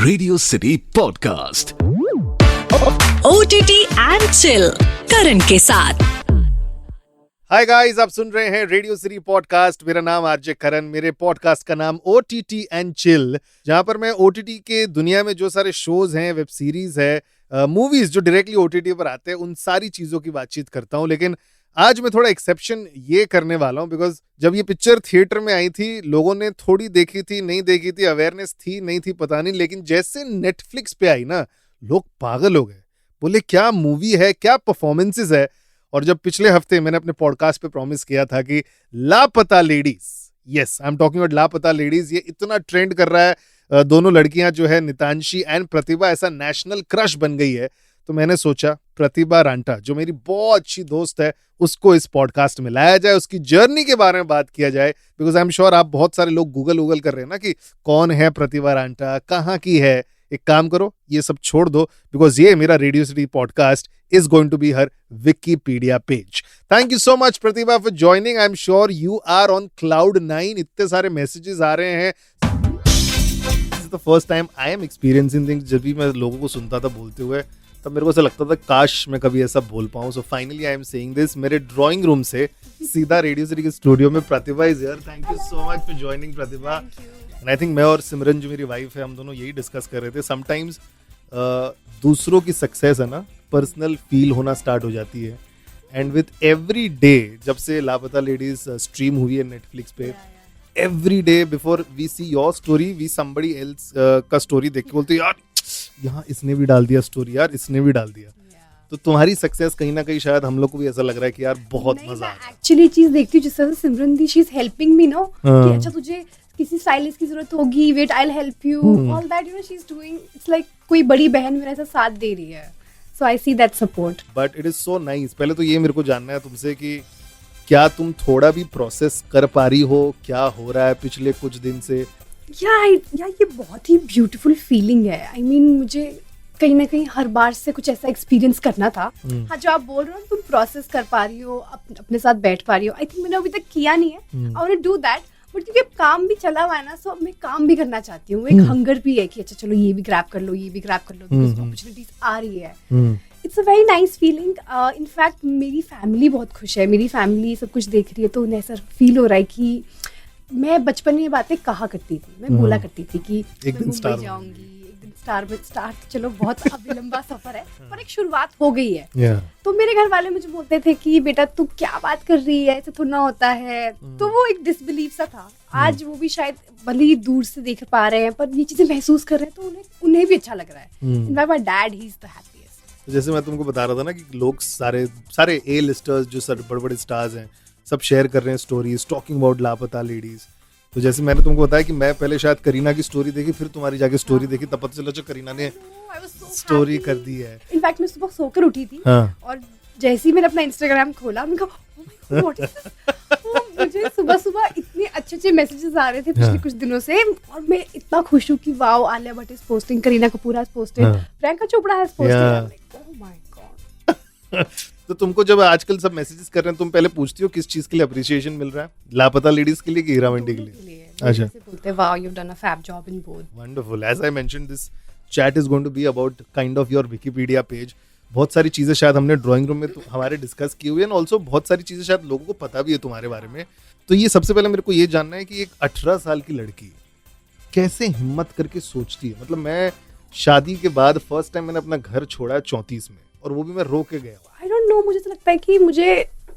Radio city podcast OTT and chill Karan के साथ। Hi guys, आप सुन रहे हैं रेडियो सिटी पॉडकास्ट। मेरा नाम आरजे करण। मेरे पॉडकास्ट का नाम OTT एंड चिल, जहां पर मैं OTT के दुनिया में जो सारे शोज हैं, वेब सीरीज है, मूवीज जो डायरेक्टली OTT पर आते हैं, उन सारी चीजों की बातचीत करता हूं। लेकिन आज मैं थोड़ा एक्सेप्शन ये करने वाला हूं बिकॉज जब ये पिक्चर थिएटर में आई थी, लोगों ने थोड़ी देखी थी, नहीं देखी थी, अवेयरनेस थी, नहीं थी, पता नहीं, लेकिन जैसे नेटफ्लिक्स पे आई ना, लोग पागल हो गए। बोले क्या मूवी है, क्या परफॉर्मेंसेस है। और जब पिछले हफ्ते मैंने अपने पॉडकास्ट पे प्रॉमिस किया था कि लापता ladies, yes I am talking about लापता लेडीज, ये इतना ट्रेंड कर रहा है, दोनों लड़कियां जो है नितांशी एंड प्रतिभा ऐसा नेशनल क्रश बन गई है, तो मैंने सोचा प्रतिभा रांटा जो मेरी बहुत अच्छी दोस्त है उसको इस पॉडकास्ट में लाया जाए, उसकी जर्नी के बारे में बात किया जाए। बिकॉज आई एम श्योर आप बहुत सारे लोग गूगल कर रहे हैं ना कि कौन है प्रतिभा रांटा, कहाँ की है। एक काम करो, ये सब छोड़ दो, बिकॉज ये मेरा radio city podcast is going to be her Wikipedia page. Thank you so much Pratibha for joining. I'm sure you are on cloud 9. इतने सारे messages आ रहे हैं. This is the first time I am experiencing things. जब भी मैं लोगों को सुनता था बोलते हुए, तब मेरे को ऐसा लगता था काश मैं कभी ऐसा बोल पाऊँ. So finally I am saying this. मेरे ड्राइंग रूम से सीधा रेडियो सिटी के स्टूडियो में प्रतिभा is here. Thank you so much for joining Pratibha. And I think मैं और सिमरन जो मेरी वाइफ है, हम दोनों यही डिस्कस कर रहे थे. Sometimes दूसरों की सक्सेस है ना, पर्सनल फील होना स्टार्ट हो जाती है. एंड विद एवरी डे, जब से लापता लेडीज स्ट्रीम हुई है नेटफ्लिक्स पे, every day before we see your story, we somebody else का स्टोरी देख के बोलते यार यहाँ इसने भी डाल दिया स्टोरी, यार इसने भी डाल दिया. तो तुम्हारी सक्सेस कहीं ना कहीं शायद हम लोग को भी ऐसा लग रहा है कि यार बहुत मजा आ रहा है. एक्चुअली चीज देखती हूँ जिस तरह से सिमरन दी, she is helping me no, कि अच्छा तुझे किसी स्टाइलिस्ट की जरूरत होगी, wait I will help you, all that, you know she is doing. It's like कोई बड़ी बहन मेरा ऐसा साथ दे रही है. So I see that support. But it is so nice. पहले तो ये मेरे को जानना है तुमसे कि क्या तुम थोड़ा भी प्रोसेस कर पा रही हो, क्या हो रहा है पिछले कुछ दिन से? या ये बहुत ही ब्यूटीफुल फीलिंग है. आई मीन मुझे कहीं ना कहीं हर बार से कुछ ऐसा एक्सपीरियंस करना था. हाँ, जो आप बोल रहे हो तुम प्रोसेस कर पा रही हो, अपने साथ बैठ पा रही हो, आई थिंक मैंने अभी तक किया नहीं है. I want to do that. But क्योंकि अब काम भी चला हुआ है ना, सो मैं काम भी करना चाहती हूँ. एक हंगर भी है कि अच्छा चलो ये भी ग्रैब कर लो, ये भी ग्रैब कर लो, अपॉर्चुनिटीज आ रही है. It's a very nice feeling. In fact मेरी फैमिली बहुत खुश है. मेरी फैमिली सब कुछ देख रही है, तो उन्हें ऐसा फील हो रहा है कि मैं बचपन में बातें कहा करती थी, मैं बोला करती थी कि एक दिन स्टार जाऊंगी, स्टार चलो बहुत अभी लंबा सफर है, पर एक शुरुआत हो गई है. तो मेरे घर वाले मुझे बोलते थे कि बेटा तू क्या बात कर रही है, ऐसे थोड़ा होता है. तो वो एक डिसबिलीव सा था. आज वो भी शायद भले ही दूर से देख पा रहे हैं, पर ये चीजें महसूस कर रहे हैं, तो उन्हें भी अच्छा लग रहा है. In fact my dad, he is the happiest. जैसे मैं तुमको बता रहा था ना कि लोग सारे ए लिस्टर्स जो बड़े बड़े स्टार्स हैं, सब शेयर कर रहे हैं स्टोरीज, टॉकिंग अबाउट लापता लेडीज. तो जैसे मैंने तुमको बताया कि मैं पहले शायद करीना की स्टोरी देखी, फिर तुम्हारी जाके स्टोरी देखी, तब पता चला जो करीना ने स्टोरी कर दी है. इनफैक्ट मैं सुबह सोकर उठी थी, और जैसे ही मैंने अपना इंस्टाग्राम खोला, मैंने कहा व्हाट इज दिस. मुझे सुबह इतने अच्छे मैसेजेस आ रहे थे पिछले कुछ दिनों से, और मैं इतना खुश हूँ कि wow, Alia Bhatt is posting, Kareena Kapoor is posting, Priyanka Chopra is posting. Oh my God. तो तुमको जब आजकल सब मैसेजेस कर रहे हैं, तुम पहले पूछती हो किस चीज के लिए अप्रिसिएशन मिल रहा है? लापता लेडीज के लिए कि हीरा मंडी के लिए? अच्छा, बोलते wow you have done a fab job in both. Wonderful. As I mentioned, this chat is going to be about kind of your Wikipedia page. बहुत सारी चीजें शायद हमने ड्राइंग रूम में हमारे डिस्कस की हुई है, एंड ऑल्सो बहुत सारी चीजें शायद लोगों को पता भी है तुम्हारे बारे में. तो ये सबसे पहले मेरे को ये जानना है कि एक 18 साल की लड़की कैसे हिम्मत करके सोचती है. मतलब मैं शादी के बाद फर्स्ट टाइम मैंने अपना घर छोड़ा है 34 में, और वो भी मैं रो के गया. आई डोंट नो, मुझे तो लगता है कि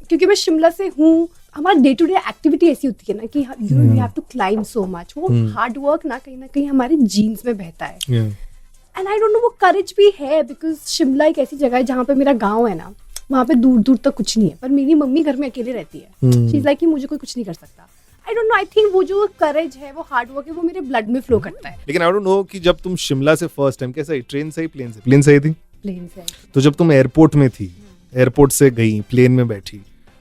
क्योंकि मैं शिमला से हूँ, हमारा डे टू डे एक्टिविटी ऐसी होती है ना कि you have to climb so much. वो हार्ड वर्क ना कहीं ना कहीं हमारे जीन्स में बहता है. एंड आई डोंट नो, वो करेज भी है, बिकॉज शिमला एक ऐसी जगह है जहाँ पे मेरा गाँव है ना, वहाँ पे दूर दूर तक कुछ नहीं है, पर मेरी मम्मी घर में अकेले रहती है. शी इज लाइक कि मुझे कोई कुछ नहीं कर सकता. I don't know, I think वो जो करेज है, वो हार्ड वर्क है, वो मेरे ब्लड में फ्लो करता है. लेकिन आई डोंट नो कि जब तुम शिमला से फर्स्ट टाइम कैसे आई, ट्रेन से ही प्लेन से? प्लेन से ही थी. प्लेन से. तो जब तुम एयरपोर्ट में थी, एयरपोर्ट से गई, प्लेन में बैठी,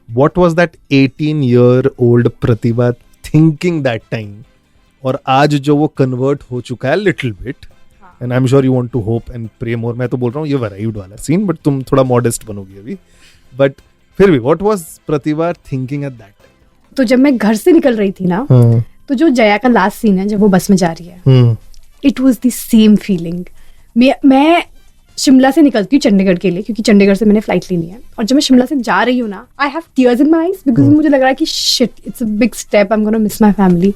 what was that 18-year-old Pratibha thinking that time? और आज जो वो कन्वर्ट हो चुका है little bit, and I'm sure you want to hope and pray more. मैं तो बोल रहा हूँ ये वराइड वाला सीन, बट तुम थोड़ा मॉडेस्ट बनोगी अभी. बट फिर भी what was Pratibha thinking at that time? तो जब मैं घर से निकल रही थी ना, तो जो जया का लास्ट सीन है जब वो बस में जा रही है, it was the same feeling. मैं शिमला से निकलती हूँ चंडीगढ़ के लिए, क्योंकि चंडीगढ़ से मैंने फ्लाइट लेनी है, और जब मैं शिमला से जा रही हूँ ना, I have tears in my eyes, because मुझे लग रहा है कि shit, it's a big step, I am gonna miss my family.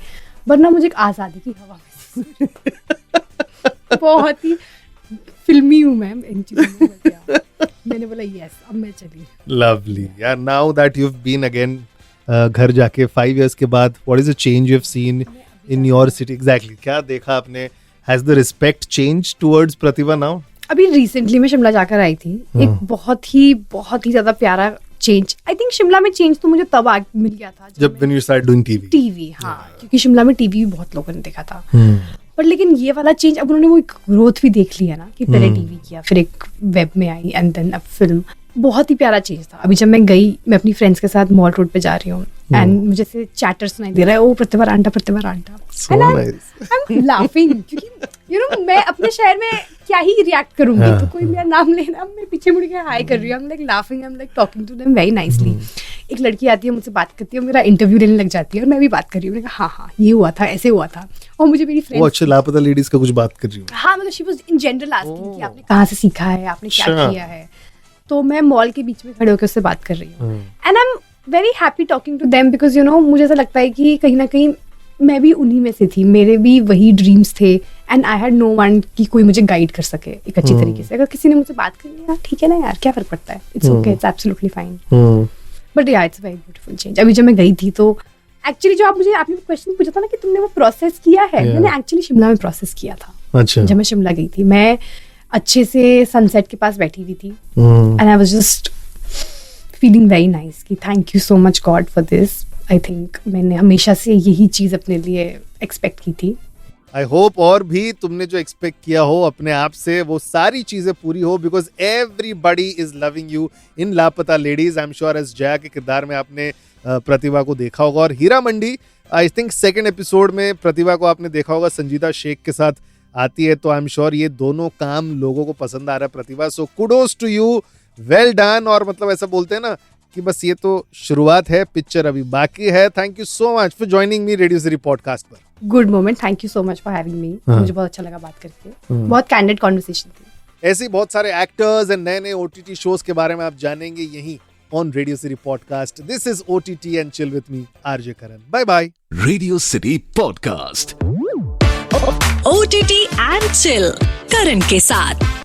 वरना मुझे एक आज़ादी की हवा में बहुत ही फिल्मी हूँ मैं इन चीज़ों में. मैंने बोला यस, अब मैं चली. लवली यार. Now that you have been again घर जाके 5 years के बाद, what is the change you have seen in your city? Exactly क्या देखा आपने? Has the respect change towards Pratibha now? अभी रिसेंटली मैं शिमला जाकर आई थी. एक बहुत ही ज्यादा प्यारा चेंज. आई थिंक शिमला में चेंज तो मुझे तब मिल गया था जब when you started doing TV. TV, हाँ, क्योंकि शिमला में टीवी भी बहुत लोगों ने देखा था. पर लेकिन ये वाला चेंज, अब उन्होंने वो एक ग्रोथ भी देख लिया ना, कि पहले टीवी किया, फिर एक वेब में आई, एंड देन अब फिल्म. बहुत ही प्यारा चेंज था. अभी जब मैं गई, मैं अपनी फ्रेंड्स के साथ मॉल रोड पे जा रही हूँ, एंड मुझे से चैटर सुनाई दे रहा है, ओ Pratibha Ranta, Pratibha Ranta. So nice. I am laughing, क्योंकि यू नो मैं अपने शहर में क्या ही रिएक्ट करूंगी. तो कोई मेरा नाम लेना, मैं पीछे मुड़ के हाई कर रही हूँ, I am like laughing, I am like talking to them very nicely. एक लड़की आती है, मुझसे बात करती है, मेरा इंटरव्यू लेने लग जाती है, और मैं भी बात कर रही हूँ. मैंने कहा हाँ, ये हुआ था, ऐसे हुआ था. और मुझे मेरी फ्रेंड, वो अच्छे लापता लेडीज का कुछ बात कर रही हूँ. हाँ, मतलब she was in general asking कि आपने कहाँ से सीखा है, आपने क्या किया है. तो मैं मॉल के बीच में खड़े होकर उससे बात कर रही हूँ, and I am very happy talking to them, because you know मुझे ऐसा लगता है कि कहीं ना कहीं मैं भी उन्हीं में से थी, मेरे भी वही ड्रीम्स थे, and I had no one कि कोई मुझे गाइड कर सके एक अच्छी तरीके से. अगर किसी ने मुझसे बात कर लिया, ठीक है ना यार, क्या फर्क पड़ता है, it's okay, it's absolutely fine. But या इट्स वेरी ब्यूटीफुल चेंज. अभी जब मैं गई थी तो एक्चुअली जो आपने क्वेश्चन पूछा था ना कि तुमने वो प्रोसेस किया है, मैंने एक्चुअली शिमला में प्रोसेस किया था. अच्छा. जब मैं शिमला गई थी, मैं अच्छे से सनसेट के पास बैठी हुई थी, and I was just feeling very nice कि thank you so much God for this. I think मैंने हमेशा से यही चीज़ अपने लिए एक्सपेक्ट की थी. आई होप और भी तुमने जो एक्सपेक्ट किया हो अपने आप से, वो सारी चीजें पूरी हो, because everybody is loving you in Laapataa Ladies. I am sure as Jaya के किरदार में आपने प्रतिभा को देखा होगा, और Heera Mandi I think 2nd episode में प्रतिभा को आपने देखा होगा संजीता शेख के साथ आती है. तो आई एम श्योर ये दोनों काम लोगों को पसंद आ रहा है Pratibha. So kudos to you, well done. और मतलब ऐसा बोलते हैं ना कि बस ये तो शुरुआत है, पिक्चर अभी बाकी है. Thank you so much for joining me radio city podcast पर. Good moment. Thank you so much for having me. मुझे बहुत अच्छा लगा बात करके. बहुत कैंडिड कॉन्वर्सेशन थी. ऐसे बहुत सारे एक्टर्स एंड नए नए OTT शोज के बारे में आप जानेंगे यहीं on Radio city podcast. This is OTT and chill with me RJ Karan. Bye bye. Radio City Podcast. OTT and Chill Karan के साथ.